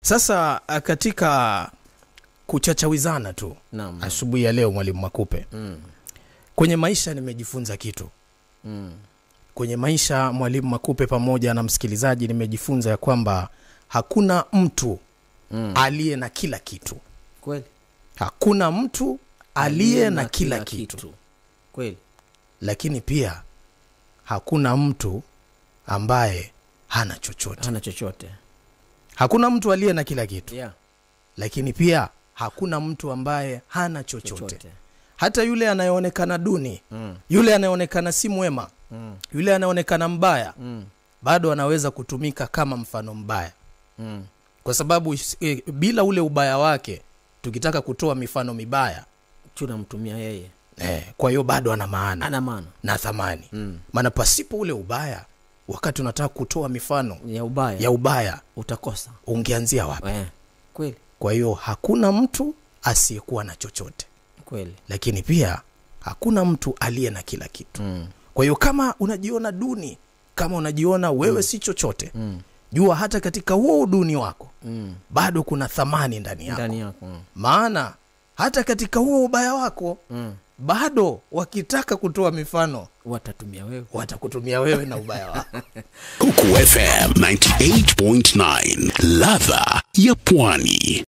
Sasa katika kuchachawizana tu asubuhi ya leo Mwalimu Makupe, kwenye maisha nimejifunza kitu. Kwenye maisha Mwalimu Makupe pamoja na msikilizaji nimejifunza ya kwamba hakuna mtu aliye na kila kitu. Kweli. Hakuna mtu aliye na kila kitu. Kweli. Lakini pia hakuna mtu ambaye hana chochote. Hana chochote. Hakuna mtu aliye na kila kitu. Yeah. Lakini pia hakuna mtu ambaye hana chochote. Hata yule anayeonekana duni, yule anayeonekana si mwema, yule anayeonekana mbaya, bado anaweza kutumika kama mfano mbaya. Kwa sababu bila ule ubaya wake, tukitaka kutoa mifano mibaya, tunamtumia yeye. Kwa hiyo bado ana maana. Ana maana na thamani. Maana pasipo ule ubaya, wakati unataka kutoa mifano ya ubaya utakosa. Ungeanzia wapi? Kweli. Kwa hiyo hakuna mtu asiyekuwa na chochote. Kweli. Lakini pia hakuna mtu aliye na kila kitu. Kwa hiyo kama unajiona duni, kama unajiona wewe si chochote, jua hata katika huo uduni wako, bado kuna thamani ndani yako. Maana hata katika huo ubaya wako, bado wakitaka kutoa mifano, watakutumia wewe na ubaya wako. Coco FM 98.9, ladha ya Pwani.